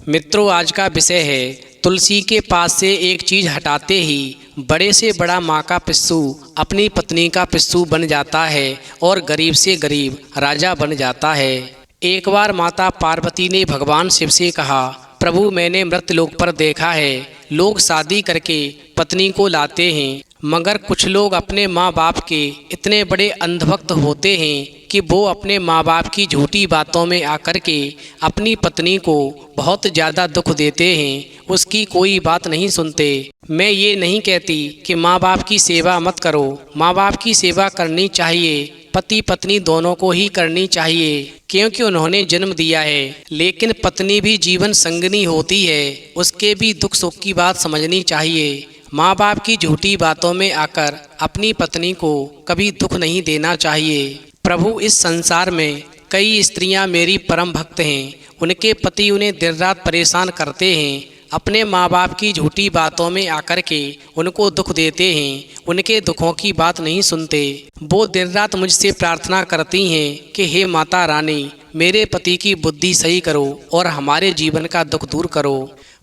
मित्रों, आज का विषय है तुलसी के पास से एक चीज हटाते ही बड़े से बड़ा माँ का पिस्सू अपनी पत्नी का पिस्सू बन जाता है और गरीब से गरीब राजा बन जाता है। एक बार माता पार्वती ने भगवान शिव से कहा, प्रभु मैंने मृत्यलोक पर देखा है लोग शादी करके पत्नी को लाते हैं, मगर कुछ लोग अपने माँ बाप के इतने बड़े अंधभक्त होते हैं कि वो अपने माँ बाप की झूठी बातों में आकर के अपनी पत्नी को बहुत ज़्यादा दुख देते हैं, उसकी कोई बात नहीं सुनते। मैं ये नहीं कहती कि माँ बाप की सेवा मत करो, माँ बाप की सेवा करनी चाहिए, पति पत्नी दोनों को ही करनी चाहिए क्योंकि उन्होंने जन्म दिया है। लेकिन पत्नी भी जीवन संगिनी होती है, उसके भी दुख सुख की बात समझनी चाहिए। माँ बाप की झूठी बातों में आकर अपनी पत्नी को कभी दुख नहीं देना चाहिए। प्रभु, इस संसार में कई स्त्रियां मेरी परम भक्त हैं, उनके पति उन्हें दिन रात परेशान करते हैं, अपने माँ बाप की झूठी बातों में आकर के उनको दुख देते हैं, उनके दुखों की बात नहीं सुनते। वो दिन रात मुझसे प्रार्थना करती हैं कि हे माता रानी, मेरे पति की बुद्धि सही करो और हमारे जीवन का दुख दूर करो।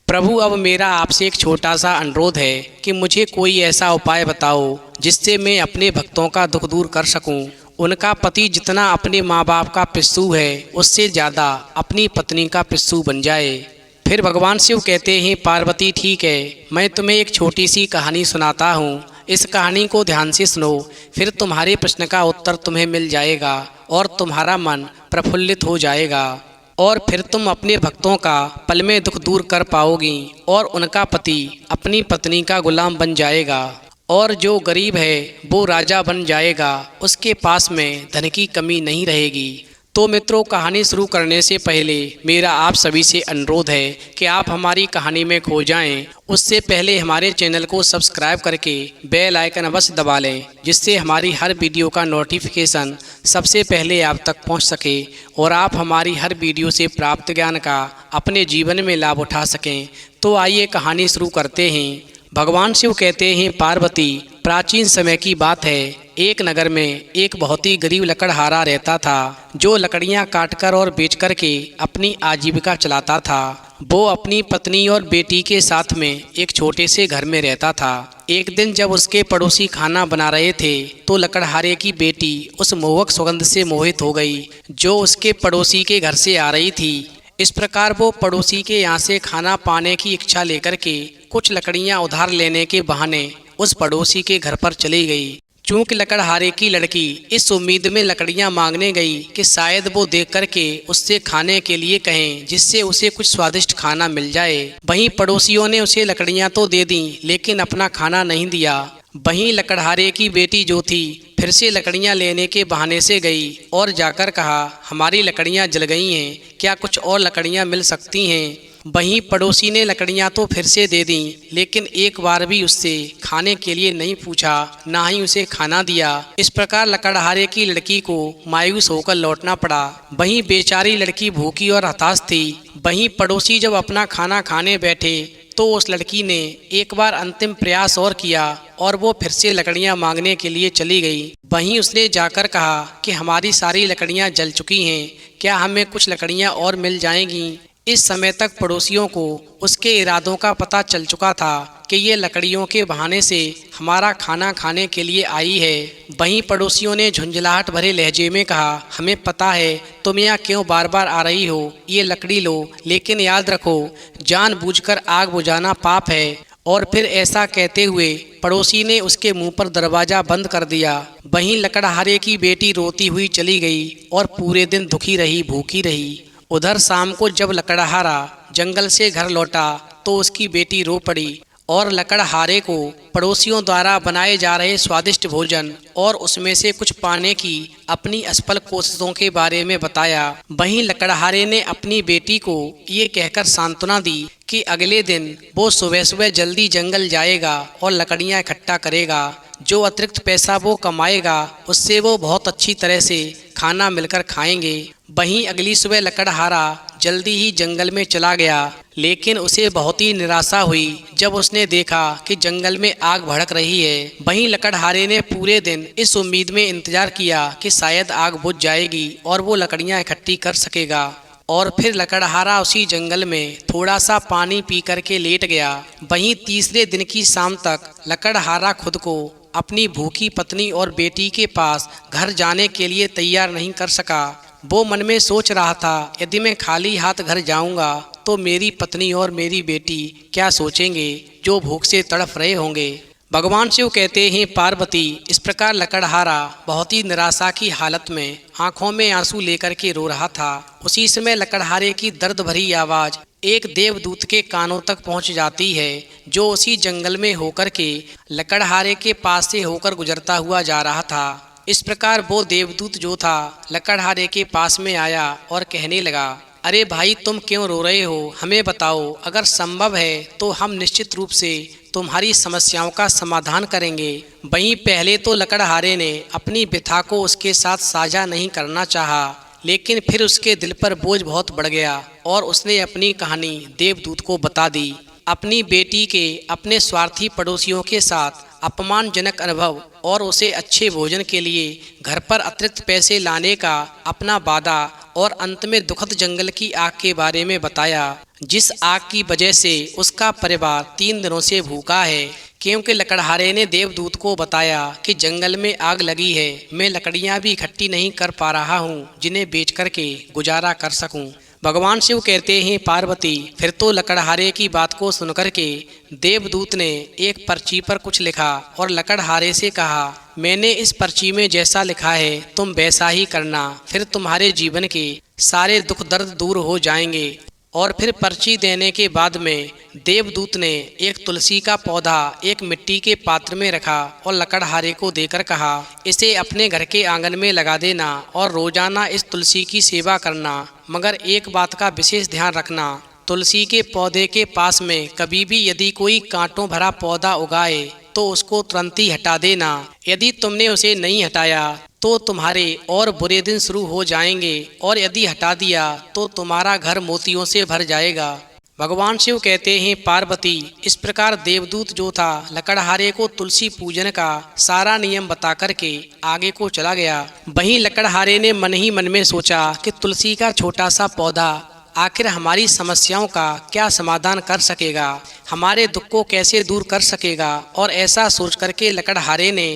प्रभु, अब मेरा आपसे एक छोटा सा अनुरोध है कि मुझे कोई ऐसा उपाय बताओ जिससे मैं अपने भक्तों का दुख दूर कर सकूं। उनका पति जितना अपने माँ बाप का पिस्सू है उससे ज़्यादा अपनी पत्नी का पिस्सू बन जाए। फिर भगवान शिव कहते हैं, पार्वती ठीक है, मैं तुम्हें एक छोटी सी कहानी सुनाता हूँ, इस कहानी को ध्यान से सुनो, फिर तुम्हारे प्रश्न का उत्तर तुम्हें मिल जाएगा और तुम्हारा मन प्रफुल्लित हो जाएगा और फिर तुम अपने भक्तों का पल में दुख दूर कर पाओगी और उनका पति अपनी पत्नी का गुलाम बन जाएगा और जो गरीब है वो राजा बन जाएगा, उसके पास में धन की कमी नहीं रहेगी। तो मित्रों, कहानी शुरू करने से पहले मेरा आप सभी से अनुरोध है कि आप हमारी कहानी में खो जाएं। उससे पहले हमारे चैनल को सब्सक्राइब करके बेल आइकन अवश्य दबा लें, जिससे हमारी हर वीडियो का नोटिफिकेशन सबसे पहले आप तक पहुंच सके और आप हमारी हर वीडियो से प्राप्त ज्ञान का अपने जीवन में लाभ उठा सकें। तो आइए कहानी शुरू करते हैं। भगवान शिव कहते हैं, पार्वती, प्राचीन समय की बात है, एक नगर में एक बहुत ही गरीब लकड़हारा रहता था जो लकड़ियां काटकर और बेचकर के अपनी आजीविका चलाता था। वो अपनी पत्नी और बेटी के साथ में एक छोटे से घर में रहता था। एक दिन जब उसके पड़ोसी खाना बना रहे थे तो लकड़हारे की बेटी उस मोहक सुगंध से मोहित हो गई जो उसके पड़ोसी के घर से आ रही थी। इस प्रकार वो पड़ोसी के यहाँ से खाना पाने की इच्छा लेकर के कुछ लकड़ियाँ उधार लेने के बहाने उस पड़ोसी के घर पर चली गई। चूंकि लकड़हारे की लड़की इस उम्मीद में लकड़ियां मांगने गई कि शायद वो देख करके उससे खाने के लिए कहें, जिससे उसे कुछ स्वादिष्ट खाना मिल जाए। वहीं पड़ोसियों ने उसे लकड़ियां तो दे दी लेकिन अपना खाना नहीं दिया। वहीं लकड़हारे की बेटी जो थी फिर से लकड़ियां लेने के बहाने से गई और जाकर कहा, हमारी लकड़ियां जल गई हैं, क्या कुछ और लकड़ियां मिल सकती हैं। वहीं पड़ोसी ने लकड़ियां तो फिर से दे दी लेकिन एक बार भी उससे खाने के लिए नहीं पूछा, ना ही उसे खाना दिया। इस प्रकार लकड़हारे की लड़की को मायूस होकर लौटना पड़ा। वहीं बेचारी लड़की भूखी और हताश थी। वहीं पड़ोसी जब अपना खाना खाने बैठे तो उस लड़की ने एक बार अंतिम प्रयास और किया और वो फिर से लकड़ियां मांगने के लिए चली गई। वहीं उसने जाकर कहा कि हमारी सारी लकड़ियां जल चुकी हैं, क्या हमें कुछ लकड़ियां और मिल जाएंगी। इस समय तक पड़ोसियों को उसके इरादों का पता चल चुका था कि ये लकड़ियों के बहाने से हमारा खाना खाने के लिए आई है। वहीं पड़ोसियों ने झुंझलाहट भरे लहजे में कहा, हमें पता है तुम यहाँ क्यों बार बार आ रही हो, ये लकड़ी लो, लेकिन याद रखो जानबूझकर आग बुझाना पाप है। और फिर ऐसा कहते हुए पड़ोसी ने उसके मुंह पर दरवाजा बंद कर दिया। वहीं लकड़हारे की बेटी रोती हुई चली गई और पूरे दिन दुखी रही, भूखी रही। उधर शाम को जब लकड़हारा जंगल से घर लौटा तो उसकी बेटी रो पड़ी और लकड़हारे को पड़ोसियों द्वारा बनाए जा रहे स्वादिष्ट भोजन और उसमें से कुछ पाने की अपनी असफल कोशिशों के बारे में बताया। वहीं लकड़हारे ने अपनी बेटी को ये कहकर सांत्वना दी कि अगले दिन वो सुबह सुबह जल्दी जंगल जाएगा और लकड़ियाँ इकट्ठा करेगा। जो अतिरिक्त पैसा वो कमाएगा उससे वो बहुत अच्छी तरह से खाना मिलकर खाएंगे। वहीं अगली सुबह लकड़हारा जल्दी ही जंगल में चला गया, लेकिन उसे बहुत ही निराशा हुई जब उसने देखा कि जंगल में आग भड़क रही है। वहीं लकड़हारे ने पूरे दिन इस उम्मीद में इंतजार किया कि शायद आग बुझ जाएगी और वो लकड़ियां इकट्ठी कर सकेगा। और फिर लकड़हारा उसी जंगल में थोड़ा सा पानी पी करके लेट गया। वहीं तीसरे दिन की शाम तक लकड़हारा खुद को अपनी भूखी पत्नी और बेटी के पास घर जाने के लिए तैयार नहीं कर सका। वो मन में सोच रहा था, यदि मैं खाली हाथ घर जाऊंगा तो मेरी पत्नी और मेरी बेटी क्या सोचेंगे, जो भूख से तड़प रहे होंगे। भगवान शिव कहते हैं, पार्वती, इस प्रकार लकड़हारा बहुत ही निराशा की हालत में आंखों में आंसू लेकर के रो रहा था। उसी समय लकड़हारे की दर्द भरी आवाज एक देवदूत के कानों तक पहुंच जाती है, जो उसी जंगल में होकर के लकड़हारे के पास से होकर गुजरता हुआ जा रहा था। इस प्रकार वो देवदूत जो था लकड़हारे के पास में आया और कहने लगा, अरे भाई, तुम क्यों रो रहे हो? हमें बताओ, अगर संभव है तो हम निश्चित रूप से तुम्हारी समस्याओं का समाधान करेंगे। वहीं पहले तो लकड़हारे ने अपनी व्यथा को उसके साथ साझा नहीं करना चाहा, लेकिन फिर उसके दिल पर बोझ बहुत बढ़ गया और उसने अपनी कहानी देवदूत को बता दी। अपनी बेटी के अपने स्वार्थी पड़ोसियों के साथ अपमानजनक अनुभव और उसे अच्छे भोजन के लिए घर पर अतिरिक्त पैसे लाने का अपना वादा और अंत में दुखद जंगल की आग के बारे में बताया, जिस आग की वजह से उसका परिवार 3 दिनों से भूखा है। क्योंकि लकड़हारे ने देवदूत को बताया कि जंगल में आग लगी है, मैं लकड़ियां भी इकट्ठी नहीं कर पा रहा हूँ जिन्हें बेच करके गुजारा कर सकूँ। भगवान शिव कहते हैं, पार्वती, फिर तो लकड़हारे की बात को सुनकर के देवदूत ने एक पर्ची पर कुछ लिखा और लकड़हारे से कहा, मैंने इस पर्ची में जैसा लिखा है तुम वैसा ही करना, फिर तुम्हारे जीवन के सारे दुख दर्द दूर हो जाएंगे। और फिर पर्ची देने के बाद में देवदूत ने एक तुलसी का पौधा एक मिट्टी के पात्र में रखा और लकड़हारे को देकर कहा, इसे अपने घर के आंगन में लगा देना और रोजाना इस तुलसी की सेवा करना, मगर एक बात का विशेष ध्यान रखना, तुलसी के पौधे के पास में कभी भी यदि कोई कांटों भरा पौधा उगाए तो उसको तुरंत ही हटा देना। यदि तुमने उसे नहीं हटाया तो तुम्हारे और बुरे दिन शुरू हो जाएंगे, और यदि हटा दिया तो तुम्हारा घर मोतियों से भर जाएगा। भगवान शिव कहते हैं, पार्वती, इस प्रकार देवदूत जो था लकड़हारे को तुलसी पूजन का सारा नियम बता करके आगे को चला गया। वहीं लकड़हारे ने मन ही मन में सोचा कि तुलसी का छोटा सा पौधा आखिर हमारी समस्याओं का क्या समाधान कर सकेगा, हमारे दुख को कैसे दूर कर सकेगा। और ऐसा सोच करके लकड़हारे ने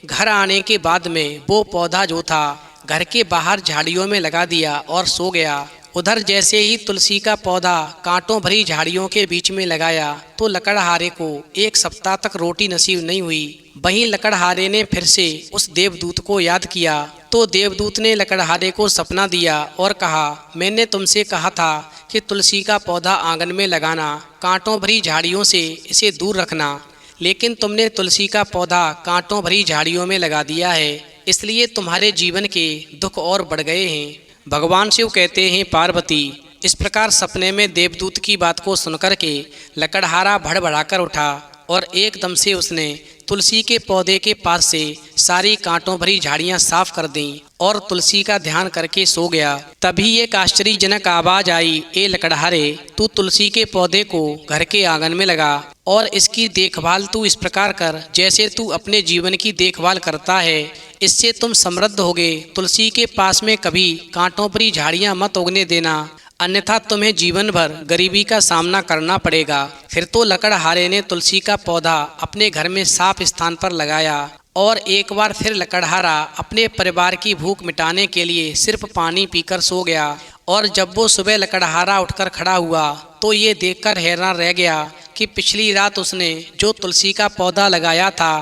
घर आने के बाद में वो पौधा जो था घर के बाहर झाड़ियों में लगा दिया और सो गया। उधर जैसे ही तुलसी का पौधा कांटों भरी झाड़ियों के बीच में लगाया तो लकड़हारे को 1 सप्ताह तक रोटी नसीब नहीं हुई। वहीं लकड़हारे ने फिर से उस देवदूत को याद किया तो देवदूत ने लकड़हारे को सपना दिया और कहा, मैंने तुमसे कहा था कि तुलसी का पौधा आंगन में लगाना, कांटों भरी झाड़ियों से इसे दूर रखना, लेकिन तुमने तुलसी का पौधा कांटों भरी झाड़ियों में लगा दिया है, इसलिए तुम्हारे जीवन के दुख और बढ़ गए हैं। भगवान शिव कहते हैं, पार्वती, इस प्रकार सपने में देवदूत की बात को सुनकर के लकड़हारा भड़बड़ाकर उठा और एकदम से उसने तुलसी के पौधे के पास से सारी कांटों भरी झाड़ियां साफ कर दी और तुलसी का ध्यान करके सो गया। तभी एक आश्चर्यजनक आवाज आई, ए लकड़हारे, तू तुलसी के पौधे को घर के आंगन में लगा और इसकी देखभाल तू इस प्रकार कर जैसे तू अपने जीवन की देखभाल करता है, इससे तुम समृद्ध होगे। तुलसी के पास में कभी कांटों भरी झाड़ियां मत उगने देना, अन्यथा तुम्हें जीवन भर गरीबी का सामना करना पड़ेगा। फिर तो लकड़हारे ने तुलसी का पौधा अपने घर में साफ स्थान पर लगाया और एक बार फिर लकड़हारा अपने परिवार की भूख मिटाने के लिए सिर्फ पानी पीकर सो गया। और जब वो सुबह लकड़हारा उठकर खड़ा हुआ तो ये देखकर हैरान रह गया कि पिछली रात उसने जो तुलसी का पौधा लगाया था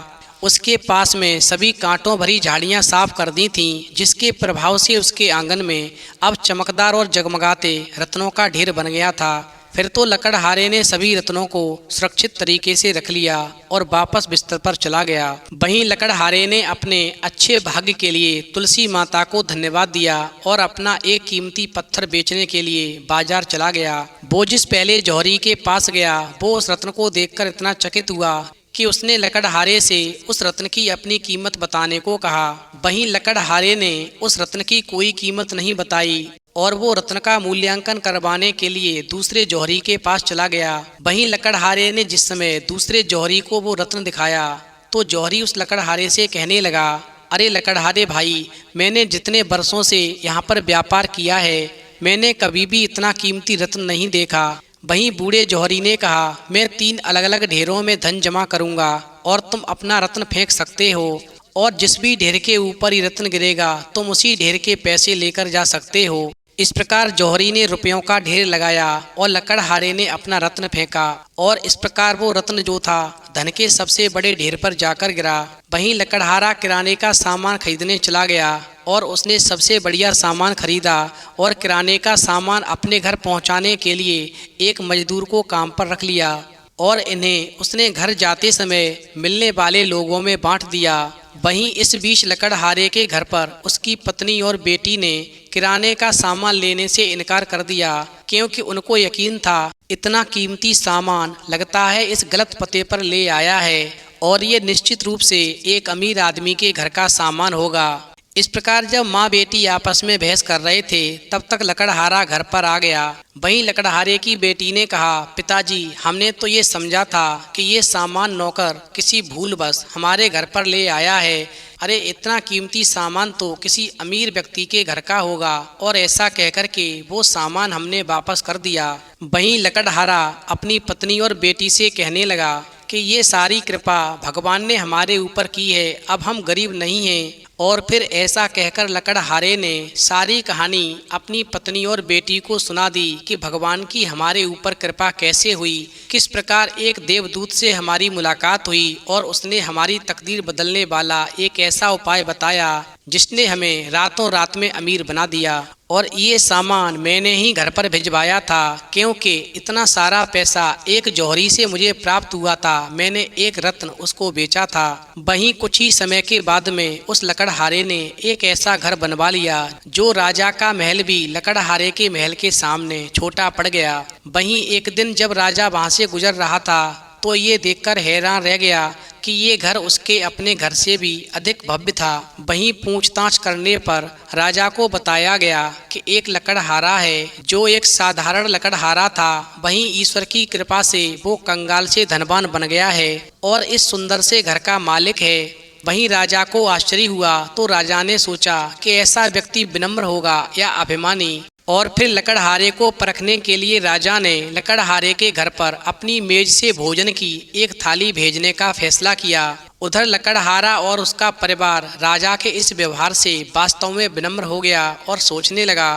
उसके पास में सभी कांटों भरी झाड़ियां साफ कर दी थीं, जिसके प्रभाव से उसके आंगन में अब चमकदार और जगमगाते रत्नों का ढेर बन गया था। फिर तो लकड़हारे ने सभी रत्नों को सुरक्षित तरीके से रख लिया और वापस बिस्तर पर चला गया। वहीं लकड़हारे ने अपने अच्छे भाग्य के लिए तुलसी माता को धन्यवाद दिया और अपना एक कीमती पत्थर बेचने के लिए बाजार चला गया। वो जिस पहले जौहरी के पास गया वो उस रत्न को देखकर इतना चकित हुआ कि उसने लकड़हारे से उस रत्न की अपनी कीमत बताने को कहा। वहीं लकड़हारे ने उस रत्न की कोई कीमत नहीं बताई और वो रत्न का मूल्यांकन करवाने के लिए दूसरे जौहरी के पास चला गया। वहीं लकड़हारे ने जिस समय दूसरे जौहरी को वो रत्न दिखाया तो जौहरी उस लकड़हारे से कहने लगा, अरे लकड़हारे भाई, मैंने जितने वर्षों से यहाँ पर व्यापार किया है मैंने कभी भी इतना कीमती रत्न नहीं देखा। वहीं बूढ़े जौहरी ने कहा, मैं 3 अलग अलग ढेरों में धन जमा करूंगा और तुम अपना रत्न फेंक सकते हो, और जिस भी ढेर के ऊपर ही रत्न गिरेगा तुम उसी ढेर के पैसे लेकर जा सकते हो। इस प्रकार जौहरी ने रुपयों का ढेर लगाया और लकड़हारे ने अपना रत्न फेंका, और इस प्रकार वो रत्न जो था धन के सबसे बड़े ढेर पर जाकर गिरा। वहीं लकड़हारा किराने का सामान खरीदने चला गया और उसने सबसे बढ़िया सामान खरीदा और किराने का सामान अपने घर पहुंचाने के लिए एक मजदूर को काम पर रख लिया, और इन्हें उसने घर जाते समय मिलने वाले लोगों में बांट दिया। वहीं इस बीच लकड़हारे के घर पर उसकी पत्नी और बेटी ने किराने का सामान लेने से इनकार कर दिया, क्योंकि उनको यकीन था इतना कीमती सामान लगता है इस गलत पते पर ले आया है और ये निश्चित रूप से एक अमीर आदमी के घर का सामान होगा। इस प्रकार जब माँ बेटी आपस में बहस कर रहे थे तब तक लकड़हारा घर पर आ गया। वहीं लकड़हारे की बेटी ने कहा, पिताजी, हमने तो ये समझा था कि ये सामान नौकर किसी भूलवश हमारे घर पर ले आया है। अरे इतना कीमती सामान तो किसी अमीर व्यक्ति के घर का होगा, और ऐसा कहकर के वो सामान हमने वापस कर दिया। वहीं लकड़हारा अपनी पत्नी और बेटी से कहने लगा कि ये सारी कृपा भगवान ने हमारे ऊपर की है, अब हम गरीब नहीं हैं। और फिर ऐसा कहकर लकड़हारे ने सारी कहानी अपनी पत्नी और बेटी को सुना दी कि भगवान की हमारे ऊपर कृपा कैसे हुई, किस प्रकार एक देवदूत से हमारी मुलाकात हुई और उसने हमारी तकदीर बदलने वाला एक ऐसा उपाय बताया जिसने हमें रातों रात में अमीर बना दिया। और ये सामान मैंने ही घर पर भिजवाया था, क्योंकि इतना सारा पैसा एक जौहरी से मुझे प्राप्त हुआ था। मैंने एक रत्न उसको बेचा था। वहीं कुछ ही समय के बाद में उस लकड़हारे ने एक ऐसा घर बनवा लिया जो राजा का महल भी लकड़हारे के महल के सामने छोटा पड़ गया। वहीं एक दिन जब राजा वहां से गुजर रहा था तो ये देखकर हैरान रह गया कि ये घर उसके अपने घर से भी अधिक भव्य था। वहीं पूछताछ करने पर राजा को बताया गया कि एक लकड़हारा है जो एक साधारण लकड़हारा था, वहीं ईश्वर की कृपा से वो कंगाल से धनवान बन गया है और इस सुंदर से घर का मालिक है। वहीं राजा को आश्चर्य हुआ तो राजा ने सोचा कि ऐसा व्यक्ति विनम्र होगा या अभिमानी, और फिर लकड़हारे को परखने के लिए राजा ने लकड़हारे के घर पर अपनी मेज से भोजन की एक थाली भेजने का फैसला किया। उधर लकड़हारा और उसका परिवार राजा के इस व्यवहार से वास्तव में विनम्र हो गया और सोचने लगा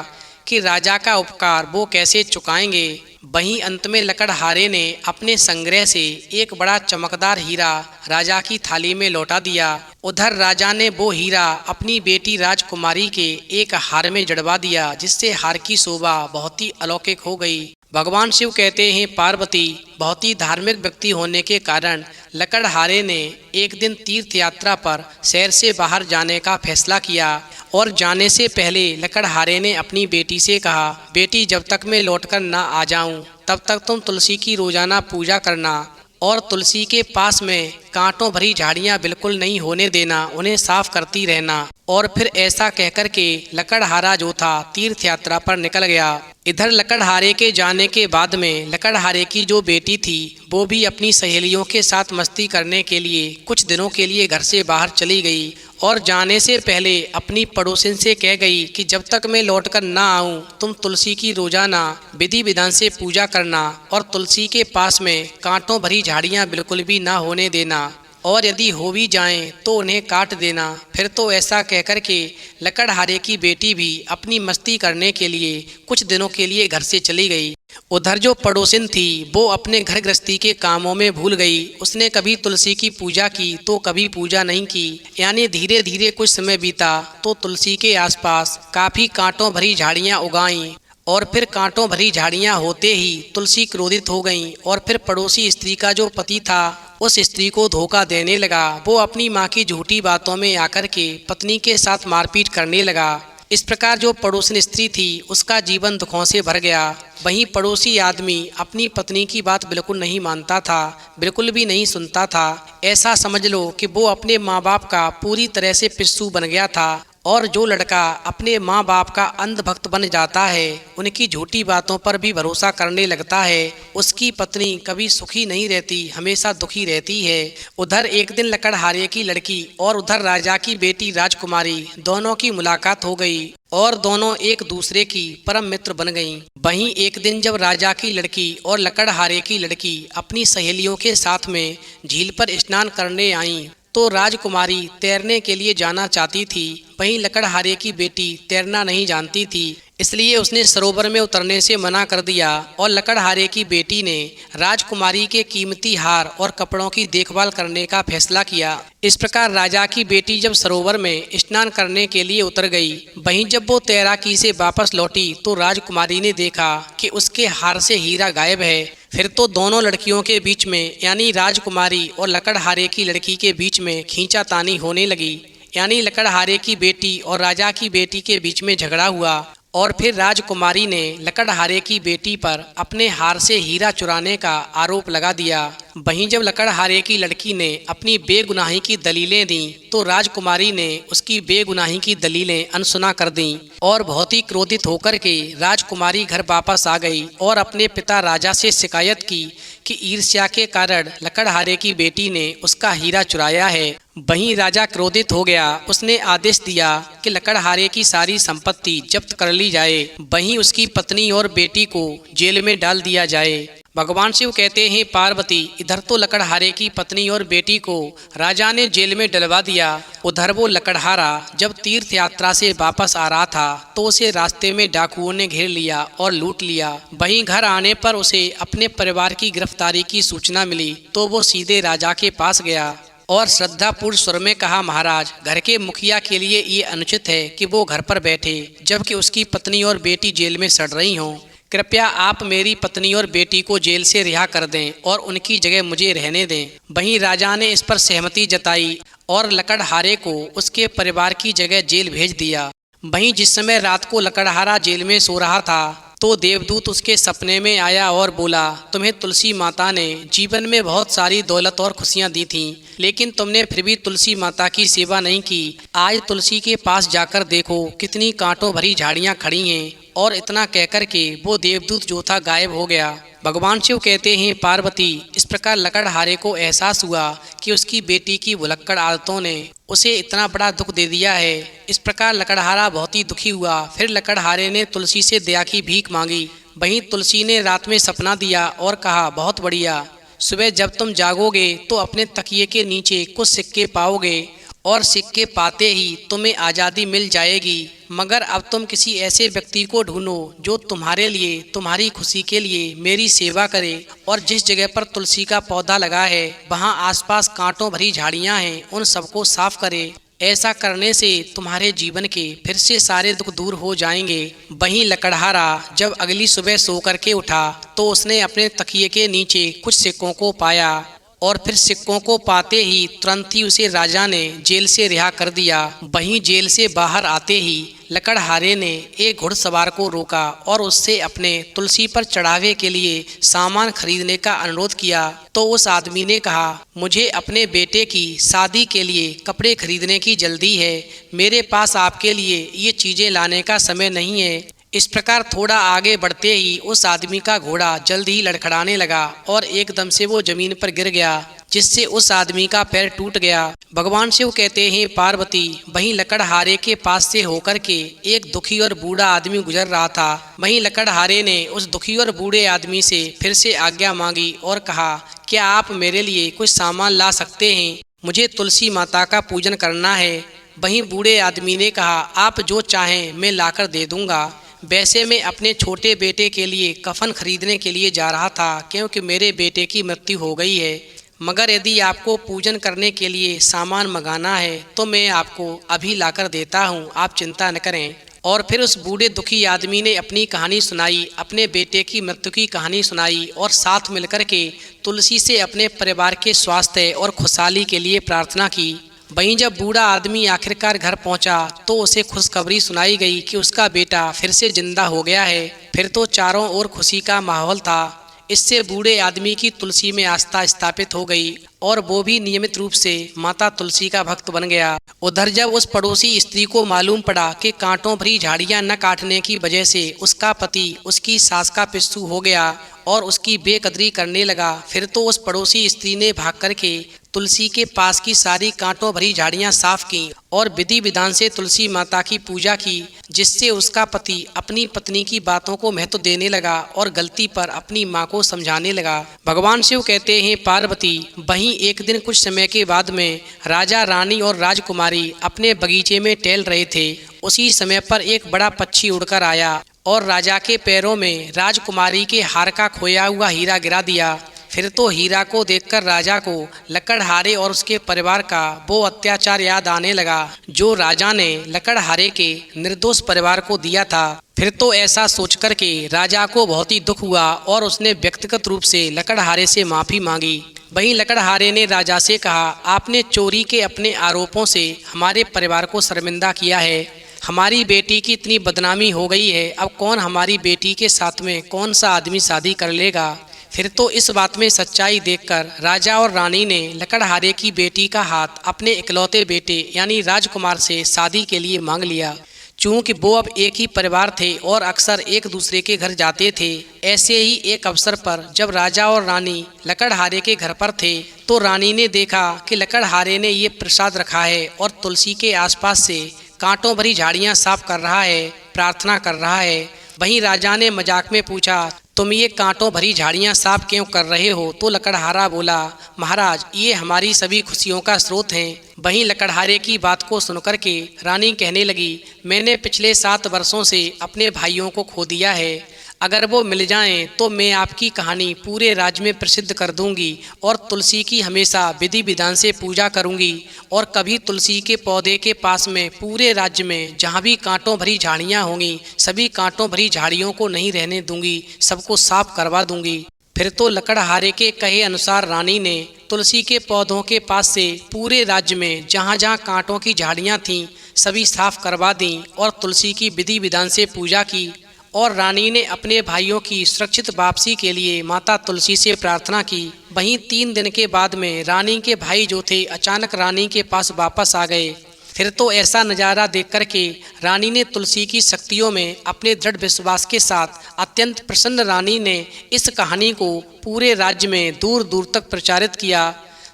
कि राजा का उपकार वो कैसे चुकाएंगे। वहीं अंत में लकड़हारे ने अपने संग्रह से एक बड़ा चमकदार हीरा राजा की थाली में लौटा दिया। उधर राजा ने वो हीरा अपनी बेटी राजकुमारी के एक हार में जड़वा दिया, जिससे हार की शोभा बहुत ही अलौकिक हो गई। भगवान शिव कहते हैं, पार्वती बहुत ही धार्मिक व्यक्ति होने के कारण लकड़हारे ने एक दिन तीर्थ यात्रा पर शहर से बाहर जाने का फैसला किया, और जाने से पहले लकड़हारे ने अपनी बेटी से कहा, बेटी, जब तक मैं लौटकर ना आ जाऊं तब तक तुम तुलसी की रोजाना पूजा करना, और तुलसी के पास में कांटों भरी झाड़ियां बिल्कुल नहीं होने देना, उन्हें साफ करती रहना। और फिर ऐसा कहकर के लकड़हारा जो था तीर्थ यात्रा पर निकल गया। इधर लकड़हारे के जाने के बाद में लकड़हारे की जो बेटी थी वो भी अपनी सहेलियों के साथ मस्ती करने के लिए कुछ दिनों के लिए घर से बाहर चली गई, और जाने से पहले अपनी पड़ोसिन से कह गई कि जब तक मैं लौटकर ना आऊं तुम तुलसी की रोजाना विधि विधान से पूजा करना, और तुलसी के पास में कांटों भरी झाड़ियां बिल्कुल भी ना होने देना, और यदि हो भी जाएं तो उन्हें काट देना। फिर तो ऐसा कहकर के लकड़हारे की बेटी भी अपनी मस्ती करने के लिए कुछ दिनों के लिए घर से चली गई। उधर जो पड़ोसिन थी वो अपने घर गृहस्थी के कामों में भूल गई। उसने कभी तुलसी की पूजा की तो कभी पूजा नहीं की, यानी धीरे धीरे कुछ समय बीता तो तुलसी के आसपास काफी कांटों भरी झाड़ियां उगाईं, और फिर कांटों भरी झाड़ियां होते ही तुलसी क्रोधित हो गई, और फिर पड़ोसी स्त्री का जो पति था उस स्त्री को धोखा देने लगा। वो अपनी माँ की झूठी बातों में आकर के पत्नी के साथ मारपीट करने लगा। इस प्रकार जो पड़ोसन स्त्री थी उसका जीवन दुखों से भर गया। वहीं पड़ोसी आदमी अपनी पत्नी की बात बिल्कुल नहीं मानता था, बिल्कुल भी नहीं सुनता था। ऐसा समझ लो कि वो अपने माँ बाप का पूरी तरह से पिस्सू बन गया था, और जो लड़का अपने माँ बाप का अंधभक्त बन जाता है, उनकी झूठी बातों पर भी भरोसा करने लगता है, उसकी पत्नी कभी सुखी नहीं रहती, हमेशा दुखी रहती है। उधर एक दिन लकड़हारे की लड़की और उधर राजा की बेटी राजकुमारी दोनों की मुलाकात हो गई और दोनों एक दूसरे की परम मित्र बन गईं। वहीं एक दिन जब राजा की लड़की और लकड़हारे की लड़की अपनी सहेलियों के साथ में झील पर स्नान करने आईं, तो राजकुमारी तैरने के लिए जाना चाहती थी। वहीं लकड़हारे की बेटी तैरना नहीं जानती थी, इसलिए उसने सरोवर में उतरने से मना कर दिया और लकड़हारे की बेटी ने राजकुमारी के कीमती हार और कपड़ों की देखभाल करने का फैसला किया। इस प्रकार राजा की बेटी जब सरोवर में स्नान करने के लिए उतर गई, वहीं जब वो तैराकी से वापस लौटी तो राजकुमारी ने देखा कि उसके हार से हीरा गायब है। फिर तो दोनों लड़कियों के बीच में यानी राजकुमारी और लकड़हारे की लड़की के बीच में खींचातानी होने लगी, यानी लकड़हारे की बेटी और राजा की बेटी के बीच में झगड़ा हुआ और फिर राजकुमारी ने लकड़हारे की बेटी पर अपने हार से हीरा चुराने का आरोप लगा दिया। वहीं जब लकड़हारे की लड़की ने अपनी बेगुनाही की दलीलें दी तो राजकुमारी ने उसकी बेगुनाही की दलीलें अनसुना कर दी और बहुत ही क्रोधित होकर के राजकुमारी घर वापस आ गई और अपने पिता राजा से शिकायत की कि ईर्ष्या के कारण लकड़हारे की बेटी ने उसका हीरा चुराया है। वहीं राजा क्रोधित हो गया, उसने आदेश दिया कि लकड़हारे की सारी संपत्ति जब्त कर ली जाए, वहीं उसकी पत्नी और बेटी को जेल में डाल दिया जाए। भगवान शिव कहते हैं, पार्वती इधर तो लकड़हारे की पत्नी और बेटी को राजा ने जेल में डलवा दिया, उधर वो लकड़हारा जब तीर्थ यात्रा से वापस आ रहा था तो उसे रास्ते में डाकुओं ने घेर लिया और लूट लिया। वहीं घर आने पर उसे अपने परिवार की गिरफ्तारी की सूचना मिली तो वो सीधे राजा के पास गया और श्रद्धापूर्ण स्वर में कहा, महाराज, घर के मुखिया के लिए ये अनुचित है कि वो घर पर बैठे जबकि उसकी पत्नी और बेटी जेल में सड़ रही हों। कृपया आप मेरी पत्नी और बेटी को जेल से रिहा कर दें और उनकी जगह मुझे रहने दें। वहीं राजा ने इस पर सहमति जताई और लकड़हारे को उसके परिवार की जगह जेल भेज दिया। वहीं जिस समय रात को लकड़हारा जेल में सो रहा था तो देवदूत उसके सपने में आया और बोला, तुम्हें तुलसी माता ने जीवन में बहुत सारी दौलत और खुशियां दी थीं, लेकिन तुमने फिर भी तुलसी माता की सेवा नहीं की। आज तुलसी के पास जाकर देखो कितनी कांटों भरी झाड़ियां खड़ी हैं। और इतना कहकर के वो देवदूत जो था गायब हो गया। भगवान शिव कहते हैं, पार्वती इस प्रकार लकड़हारे को एहसास हुआ कि उसकी बेटी की भुलक्कड़ आदतों ने उसे इतना बड़ा दुख दे दिया है। इस प्रकार लकड़हारा बहुत ही दुखी हुआ। फिर लकड़हारे ने तुलसी से दया की भीख मांगी। वहीं तुलसी ने रात में सपना दिया और कहा, बहुत बढ़िया, सुबह जब तुम जागोगे तो अपने तकिए के नीचे कुछ सिक्के पाओगे और सिक्के पाते ही तुम्हें आज़ादी मिल जाएगी। मगर अब तुम किसी ऐसे व्यक्ति को ढूंढो जो तुम्हारे लिए, तुम्हारी खुशी के लिए मेरी सेवा करे और जिस जगह पर तुलसी का पौधा लगा है वहाँ आसपास कांटों भरी झाड़ियाँ हैं, उन सबको साफ करे। ऐसा करने से तुम्हारे जीवन के फिर से सारे दुख दूर हो जाएंगे। वहीं लकड़हारा जब अगली सुबह सो करके उठा तो उसने अपने तकिए के नीचे कुछ सिक्कों को पाया और फिर सिक्कों को पाते ही तुरंत ही उसे राजा ने जेल से रिहा कर दिया। वहीं जेल से बाहर आते ही लकड़हारे ने एक घुड़सवार को रोका और उससे अपने तुलसी पर चढ़ावे के लिए सामान खरीदने का अनुरोध किया। तो उस आदमी ने कहा, मुझे अपने बेटे की शादी के लिए कपड़े खरीदने की जल्दी है, मेरे पास आपके लिए ये चीज़ें लाने का समय नहीं है। इस प्रकार थोड़ा आगे बढ़ते ही उस आदमी का घोड़ा जल्द ही लड़खड़ाने लगा और एकदम से वो जमीन पर गिर गया, जिससे उस आदमी का पैर टूट गया। भगवान शिव कहते हैं, पार्वती वहीं लकड़हारे के पास से होकर के एक दुखी और बूढ़ा आदमी गुजर रहा था। वहीं लकड़हारे ने उस दुखी और बूढ़े आदमी से फिर से आज्ञा मांगी और कहा, क्या आप मेरे लिए कुछ सामान ला सकते हैं? मुझे तुलसी माता का पूजन करना है। वहीं बूढ़े आदमी ने कहा, आप जो चाहें मैं लाकर दे दूंगा। वैसे मैं अपने छोटे बेटे के लिए कफन खरीदने के लिए जा रहा था, क्योंकि मेरे बेटे की मृत्यु हो गई है। मगर यदि आपको पूजन करने के लिए सामान मंगाना है तो मैं आपको अभी लाकर देता हूँ, आप चिंता न करें। और फिर उस बूढ़े दुखी आदमी ने अपनी कहानी सुनाई, अपने बेटे की मृत्यु की कहानी सुनाई और साथ मिलकर के तुलसी से अपने परिवार के स्वास्थ्य और खुशहाली के लिए प्रार्थना की। वहीं जब बूढ़ा आदमी आखिरकार घर पहुंचा तो उसे खुशखबरी सुनाई गई कि उसका बेटा फिर से जिंदा हो गया है। फिर तो चारों ओर खुशी का माहौल था। इससे बूढ़े आदमी की तुलसी में आस्था स्थापित हो गई और वो भी नियमित रूप से माता तुलसी का भक्त बन गया। उधर जब उस पड़ोसी स्त्री को मालूम पड़ा कि कांटों भरी झाड़ियां न काटने की वजह से उसका पति उसकी सास का पिस्सू हो गया और उसकी बेकदरी करने लगा, फिर तो उस पड़ोसी स्त्री ने भाग करके तुलसी के पास की सारी कांटों भरी झाड़ियां साफ की और विधि विधान से तुलसी माता की पूजा की, जिससे उसका पति अपनी पत्नी की बातों को महत्व देने लगा और गलती पर अपनी माँ को समझाने लगा। भगवान शिव कहते हैं, पार्वती, वहीं एक दिन कुछ समय के बाद में राजा, रानी और राजकुमारी अपने बगीचे में टहल रहे थे। उसी समय पर एक बड़ा पक्षी उड़कर आया और राजा के पैरों में राजकुमारी के हार का खोया हुआ हीरा गिरा दिया। फिर तो हीरा को देखकर राजा को लकड़हारे और उसके परिवार का वो अत्याचार याद आने लगा जो राजा ने लकड़हारे के निर्दोष परिवार को दिया था। फिर तो ऐसा सोचकर के राजा को बहुत ही दुख हुआ और उसने व्यक्तिगत रूप से लकड़हारे से माफ़ी मांगी। वहीं लकड़हारे ने राजा से कहा, आपने चोरी के अपने आरोपों से हमारे परिवार को शर्मिंदा किया है। हमारी बेटी की इतनी बदनामी हो गई है, अब कौन हमारी बेटी के साथ में कौन सा आदमी शादी कर लेगा। फिर तो इस बात में सच्चाई देखकर राजा और रानी ने लकड़हारे की बेटी का हाथ अपने इकलौते बेटे यानी राजकुमार से शादी के लिए मांग लिया। चूँकि वो अब एक ही परिवार थे और अक्सर एक दूसरे के घर जाते थे, ऐसे ही एक अवसर पर जब राजा और रानी लकड़हारे के घर पर थे तो रानी ने देखा कि लकड़हारे ने ये प्रसाद रखा है और तुलसी के आसपास से कांटों भरी झाड़ियाँ साफ कर रहा है, प्रार्थना कर रहा है। वहीं राजा ने मजाक में पूछा, तुम ये कांटों भरी झाड़ियाँ साफ क्यों कर रहे हो? तो लकड़हारा बोला, महाराज, ये हमारी सभी खुशियों का स्रोत हैं। वहीं लकड़हारे की बात को सुनकर के रानी कहने लगी, मैंने पिछले 7 वर्षों से अपने भाइयों को खो दिया है। अगर वो मिल जाएं तो मैं आपकी कहानी पूरे राज्य में प्रसिद्ध कर दूंगी और तुलसी की हमेशा विधि विधान से पूजा करूंगी और कभी तुलसी के पौधे के पास में पूरे राज्य में जहां भी कांटों भरी झाड़ियां होंगी सभी कांटों भरी झाड़ियों को नहीं रहने दूंगी, सबको साफ करवा दूंगी। फिर तो लकड़हारे के कहे अनुसार रानी ने तुलसी के पौधों के पास से पूरे राज्य में जहाँ जहाँ कांटों की झाड़ियाँ थीं सभी साफ करवा दी और तुलसी की विधि विधान से पूजा की। और रानी ने अपने भाइयों की सुरक्षित वापसी के लिए माता तुलसी से प्रार्थना की। वहीं 3 दिन के बाद में रानी के भाई जो थे अचानक रानी के पास वापस आ गए। फिर तो ऐसा नज़ारा देख कर के रानी ने तुलसी की शक्तियों में अपने दृढ़ विश्वास के साथ अत्यंत प्रसन्न रानी ने इस कहानी को पूरे राज्य में दूर दूर तक प्रचारित किया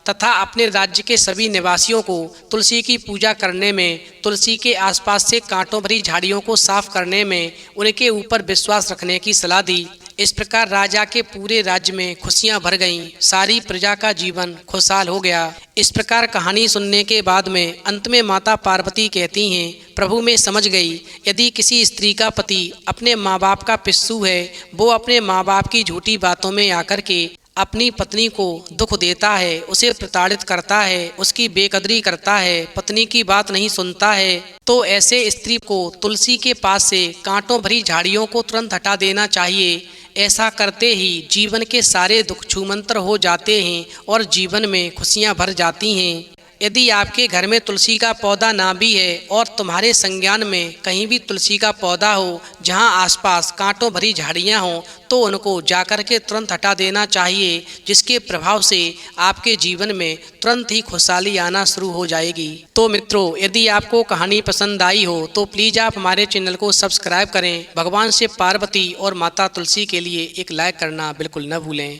तथा अपने राज्य के सभी निवासियों को तुलसी की पूजा करने में, तुलसी के आसपास से कांटों भरी झाड़ियों को साफ करने में उनके ऊपर विश्वास रखने की सलाह दी। इस प्रकार राजा के पूरे राज्य में खुशियां भर गईं, सारी प्रजा का जीवन खुशहाल हो गया। इस प्रकार कहानी सुनने के बाद में अंत में माता पार्वती कहती हैं, प्रभु मैं समझ गई, यदि किसी स्त्री का पति अपने माँ बाप का पिस्सू है, वो अपने माँ बाप की झूठी बातों में आकर के अपनी पत्नी को दुख देता है, उसे प्रताड़ित करता है, उसकी बेकदरी करता है, पत्नी की बात नहीं सुनता है, तो ऐसे स्त्री को तुलसी के पास से कांटों भरी झाड़ियों को तुरंत हटा देना चाहिए। ऐसा करते ही जीवन के सारे दुख छूमंतर हो जाते हैं और जीवन में खुशियां भर जाती हैं। यदि आपके घर में तुलसी का पौधा ना भी है और तुम्हारे संज्ञान में कहीं भी तुलसी का पौधा हो जहां आसपास कांटों भरी झाड़ियां हों तो उनको जाकर के तुरंत हटा देना चाहिए, जिसके प्रभाव से आपके जीवन में तुरंत ही खुशहाली आना शुरू हो जाएगी। तो मित्रों, यदि आपको कहानी पसंद आई हो तो प्लीज़ आप हमारे चैनल को सब्सक्राइब करें। भगवान शिव, पार्वती और माता तुलसी के लिए एक लाइक करना बिल्कुल न भूलें।